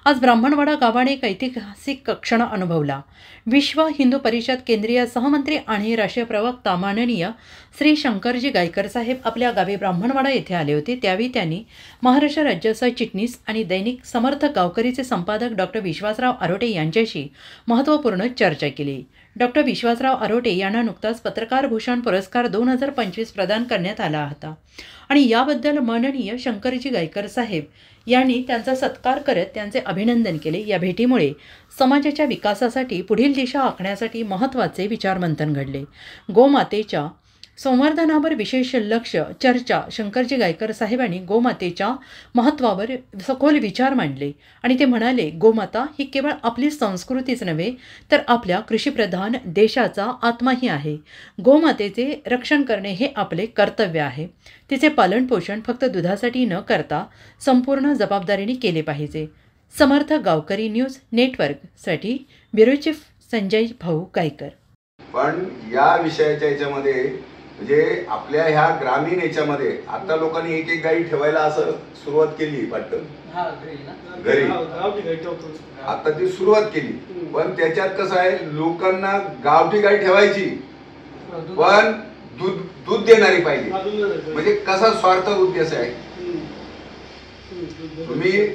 आज ब्राह्मणवाडा गावाने एक ऐतिहासिक क्षण अनुभवला. विश्व हिंदू परिषद केंद्रीय सहमंत्री आणि राष्ट्रीय प्रवक्ता माननीय श्री शंकरजी गायकर साहेब आपल्या गावी ब्राह्मणवाडा येथे आले होते. त्यावेळी त्यांनी महाराष्ट्र राज्य सरचिटणीस आणि दैनिक समर्थ गावकरीचे संपादक डॉक्टर विश्वासराव आरोटे यांच्याशी महत्त्वपूर्ण चर्चा केली. डॉक्टर विश्वासराव आरोटे यांना नुकताच पत्रकार भूषण पुरस्कार 2025 प्रदान करण्यात आला होता आणि याबद्दल माननीय शंकरजी गायकर साहेब यांनी त्यांचा सत्कार करत त्यांचे अभिनंदन केले. या भेटीमुळे समाजाच्या विकासासाठी पुढील दिशा आखण्यासाठी महत्त्वाचे विचारमंथन घडले. गोमातेच्या संवर्धनावर विशेष लक्ष चर्चा. शंकरजी गायकर साहेबांनी गोमातेच्या महत्त्वावर सखोल विचार मांडले आणि ते म्हणाले, गोमाता ही केवळ आपली संस्कृतीच नव्हे तर आपल्या कृषीप्रधान देशाचा आत्माही आहे. गोमातेचे रक्षण करणे हे आपले कर्तव्य आहे. तिचे पालनपोषण फक्त दुधासाठी न करता संपूर्ण जबाबदारीने केले पाहिजे. समर्थ गावकरी न्यूज नेटवर्कसाठी ब्युरो चीफ संजय भाऊ गायकर. पण या विषयाच्या याच्यामध्ये म्हणजे आपल्या ह्या ग्रामीण याच्यामध्ये आता लोकांनी एक एक गाई ठेवायला असं सुरुवात केली वाटतं. घरी आता ती सुरुवात केली. पण त्याच्यात कसं आहे, लोकांना गावठी गाई ठेवायची पण दूध देणारी पाहिजे. म्हणजे कसा स्वार्थ उद्देश आहे. तुम्ही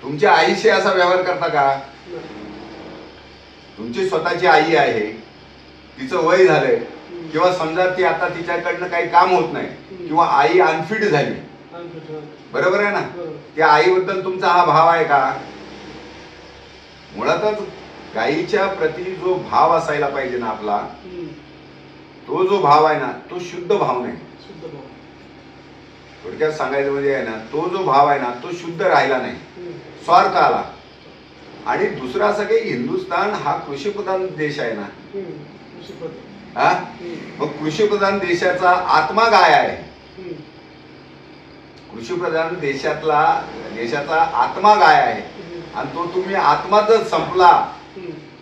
तुमच्या आईशी असा व्यवहार करता का? तुमची स्वतःची आई आहे, तिचं वय झालंय किंवा समजा ती आता तिच्याकडनं काही काम होत नाही किंवा आई अनफिट झाली, बरोबर आहे ना, त्या आईबद्दल तुमचा हा भाव आहे का? मुळातच गाईच्या प्रती जो भाव असायला पाहिजे ना आपला, तो जो भाव आहे ना तो शुद्ध भाव नाही. थोडक्यात सांगायचं म्हणजे आहे ना, तो जो भाव आहे ना तो शुद्ध राहिला नाही, स्वार्थ आला. आणि दुसरा असं की हिंदुस्थान हा कृषीप्रधान देश आहे ना. हा, मग कृषीप्रधान देशाचा आत्मा काय आहे? कृषीप्रधान देशाचा आत्मा काय आहे? आणि तो तुम्ही आत्मा जर संपला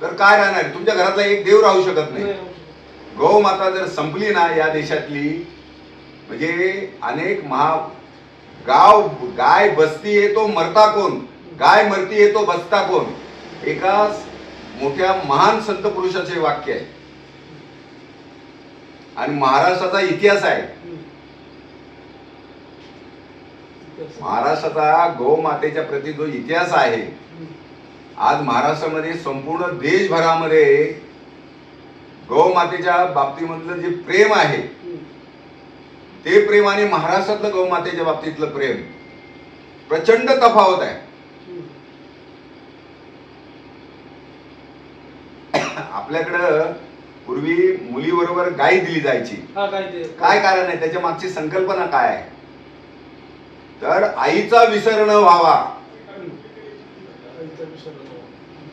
तर काय राहणार? तुमच्या घरातला एक देव राहू शकत नाही. गौमाता जर संपली ना या देशातली, म्हणजे अनेक गाय बसती आहे तो मरता कोण, गाय मरती आहे तो बसता कोण, एका मोठ्या महान संत पुरुषाचे वाक्य आहे आणि महाराष्ट्राचा इतिहास आहे. महाराष्ट्राचा गौमातेच्या प्रती जो इतिहास आहे, आज महाराष्ट्रामध्ये संपूर्ण देशभरामध्ये गौमातेच्या बाबतीमधलं जे प्रेम आहे ते प्रेम आणि महाराष्ट्रातलं गौमातेच्या बाबतीतलं प्रेम प्रचंड तफावत आहे. आपल्याकडं पूर्वी मुलीबरोबर गाय दिली जायची. काय कारण आहे? त्याच्या मागची संकल्पना काय आहे? तर आईचा विसर न व्हावा,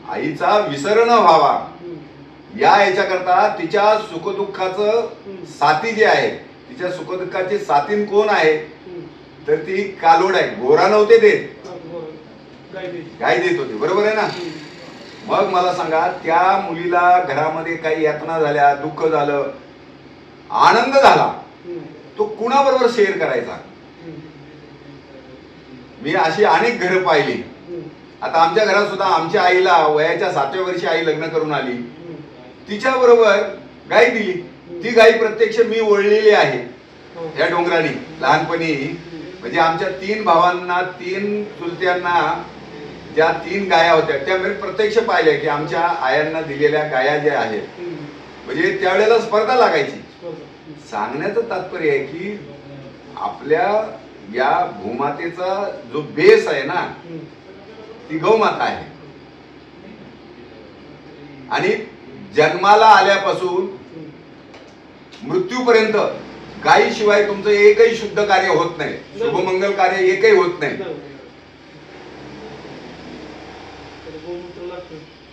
आईचा विसर न व्हावा या याच्याकरता तिच्या सुखदुःखाचं साथी जे आहे, तिच्या सुखदुःखाची साथीन कोण आहे? तर ती कालोड आहे. गोरा नव्हते देत, गाय देत होते, बरोबर आहे ना. मग मला सांगा, त्या मुलीला घरामध्ये काही यातना झाल्या, दुःख झालं, आनंद झाला, तो कुणाबरोबर शेअर करायचा? मी अशी अनेक घरं पाहिली. आता आमच्या घरात सुद्धा आमच्या आईला वयाच्या 7व्या वर्षी आई लग्न करून आली, तिच्या बरोबर गाय दिली. ती गाय प्रत्यक्ष मी ओळलेली आहे या डोंगरानी लहानपणी. म्हणजे आमच्या 3 भावांना, 3 चुलत्यांना ज्या 3 गाया होत्या त्या मी प्रत्यक्ष पाहिल्या की आमच्या आयांना दिलेल्या गाया ज्या आहेत, म्हणजे त्यावेळेला स्पर्धा लागायची. सांगण्याचं तात्पर्य आहे की आपल्या या भूमातेचा जो बेस आहे ना ती गौमाता आहे. आणि जन्माला आल्यापासून मृत्यूपर्यंत गायीशिवाय तुमचं एकही शुद्ध कार्य होत नाही, शुभमंगल कार्य एकही होत नाही.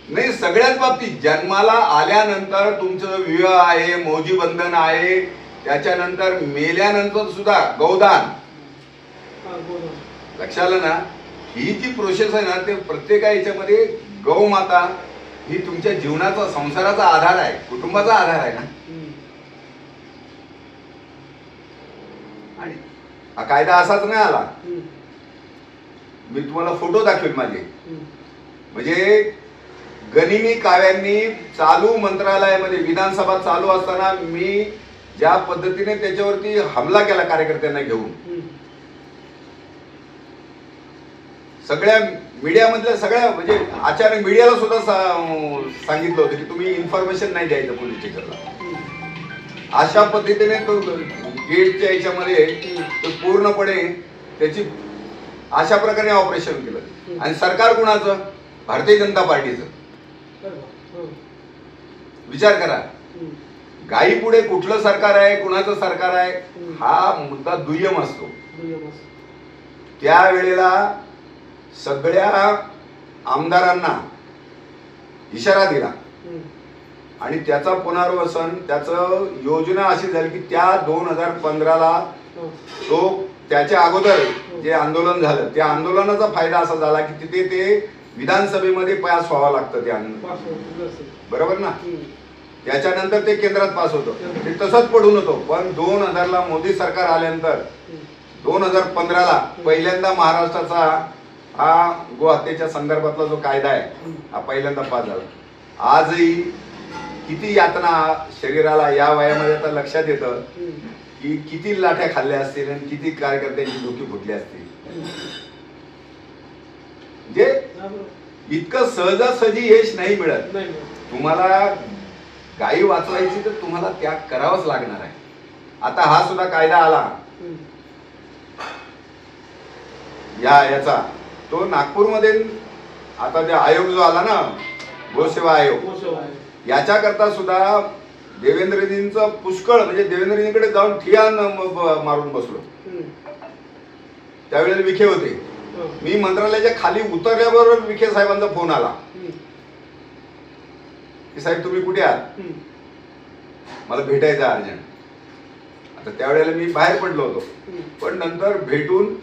नाही, सगळ्याच बाबतीत जन्माला आल्यानंतर तुमचं विवाह आहे, मौजी बंधन आहे, त्याच्यानंतर मेल्यानंतर सुद्धा गौदान. लक्षात आलं ना? ही जी प्रोसेस आहे ना, ते प्रत्येक याच्यामध्ये गौमाता ही तुमच्या जीवनाचा, संसाराचा आधार आहे, कुटुंबाचा आधार आहे ना. आणि हा कायदा असाच नाही आला. मी तुम्हाला फोटो दाखवेल माझे. म्हणजे गनिमी काव्यांनी चालू मंत्रालयामध्ये विधानसभा चालू असताना मी ज्या पद्धतीने त्याच्यावरती हमला केला कार्यकर्त्यांना घेऊन, सगळ्या मीडियामधल्या सगळ्या म्हणजे अचानक मीडियाला सुद्धा सांगितलं होतं की तुम्ही इन्फॉर्मेशन नाही द्यायचं पोलीस स्टेशनला. अशा पद्धतीने तो गेटच्या याच्यामध्ये तो पूर्णपणे त्याची अशा प्रकारे ऑपरेशन केलं. आणि सरकार कुणाचं? भारतीय जनता पार्टीचं. विचार करा, गायी पुढे कुठलं सरकार आहे, कुणाचं सरकार आहे हा मुद्दा दुय्यम असतो. त्यावेळेला सगळ्या आमदारांना इशारा दिला आणि त्याचा पुनर्वसन, त्याचं योजना अशी झाली की त्या 2015ला तो त्याच्या अगोदर जे आंदोलन झालं त्या आंदोलनाचा फायदा असा झाला की तिथे ते विधानसभेमध्ये पास व्हावं लागतं ते बरोबर ना. त्याच्यानंतर ते केंद्रात पास होतं, ते तसंच पडून होतं. पण 2000ला मोदी सरकार आल्यानंतर 2015ला पहिल्यांदा महाराष्ट्राचा हा गोहत्येच्या संदर्भातला जो कायदा आहे हा पहिल्यांदा पास झाला. आजही किती यातना शरीराला या वयामध्ये आता लक्षात येतं की किती लाठ्या खाल्ल्या असतील आणि किती कार्यकर्त्यांची डोकी फुटली असतील. म्हणजे इतकं सहजासहजी यश नाही मिळत. तुम्हाला गायी वाचवायची तर तुम्हाला त्याग करावाच लागणार आहे. आता हा सुद्धा कायदा आला याचा, तो नागपूरमध्ये आता ते आयोग जो आला ना, गोसेवा आयोग, याच्याकरता सुद्धा देवेंद्रजींचं पुष्कळ म्हणजे देवेंद्रजींकडे जाऊन ठिया मारून बसलो. त्यावेळेला विखे होते. मी मंत्रालयाच्या खाली उतरल्याबरोबर विखे साहेबांचा फोन आला की साहेब तुम्ही कुठे आहात, मला भेटायचं अर्जंट. आता त्यावेळेला मी बाहेर पडलो होतो, पण नंतर भेटून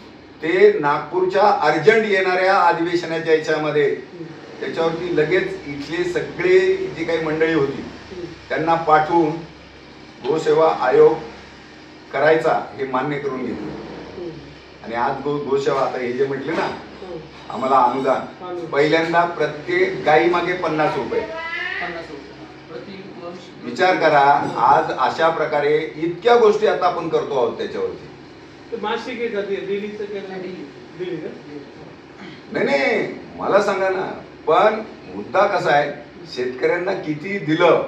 ते नागपूरच्या अर्जंट येणाऱ्या अधिवेशनाच्या याच्यामध्ये त्याच्यावरती लगेच इथले सगळे जी काही मंडळी होती त्यांना पाठवून गोसेवा आयोग करायचा हे मान्य करून घेतलं. आणि आज गोसेवा आता हे जे म्हटले ना आम्हाला अनुदान, पहिल्यांदा प्रत्येक गाई मागे 50 रुपये. विचार करा, आज अशा प्रकारे इतक्या गोष्टी आता आपण करतो आहोत त्याच्यावरती. नाही मला सांगा ना, पण मुद्दा कसा आहे, शेतकऱ्यांना किती दिलं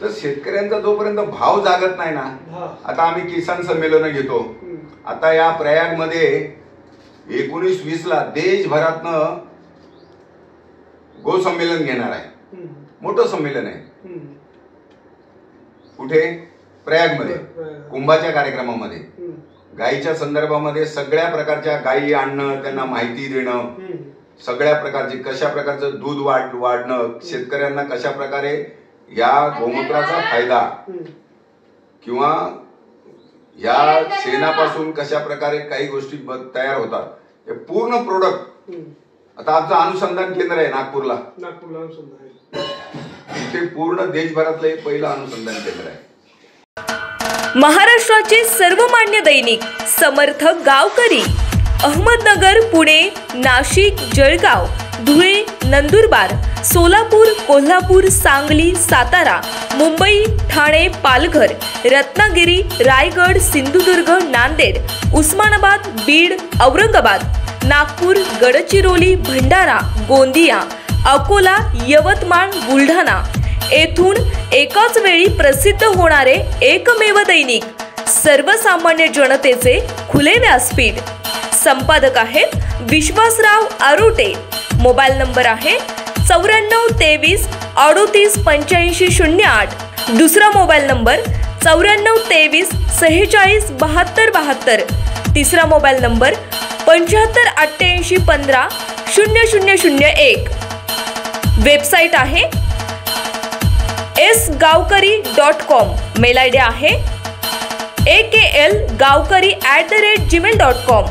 तर शेतकऱ्यांचा जोपर्यंत भाव जागत नाही ना. आता आम्ही किसान संमेलन घेतो. आता या प्रयाग मध्ये 19-20ला देशभरातनं गो संमेलन घेणार आहे. मोठं संमेलन आहे. कुठे? प्रयाग मध्ये, कुंभाच्या कार्यक्रमामध्ये. गायीच्या संदर्भामध्ये सगळ्या प्रकारच्या गायी आणणं, त्यांना माहिती देणं, सगळ्या प्रकारचे कशा प्रकारचं दूध वाढणं, शेतकऱ्यांना कशा प्रकारे या गोमूत्राचा फायदा किंवा या शेणापासून कशा प्रकारे काही गोष्टी तयार होतात, हे पूर्ण प्रोडक्ट. आता आमचं अनुसंधान केंद्र आहे नागपूरला. इथे पूर्ण देशभरातलं हे पहिलं अनुसंधान केंद्र आहे. महाराष्ट्राचे सर्वमान्य दैनिक समर्थ गावकरी अहमदनगर, पुणे, नाशिक, जळगाव, धुळे, नंदुरबार, सोलापूर, कोल्हापूर, सांगली, सातारा, मुंबई, ठाणे, पालघर, रत्नागिरी, रायगड, सिंधुदुर्ग, नांदेड, उस्मानाबाद, बीड, औरंगाबाद, नागपूर, गडचिरोली, भंडारा, गोंदिया, अकोला, यवतमाळ, बुलढाणा येथून एकाच वेळी प्रसिद्ध होणारे एकमेव दैनिक, सर्वसामान्य जनतेचे खुले व्यासपीठ. संपादक आहेत विश्वासराव आरोटे. मोबाईल नंबर आहे 94 23 38 85 08. दुसरा मोबाईल नंबर 94 23 46 72 72. तिसरा मोबाईल नंबर 75 88 15 0001. वेबसाईट आहे sgavkari.com. मेल आयडी आहे aklgavkari@gmail.com.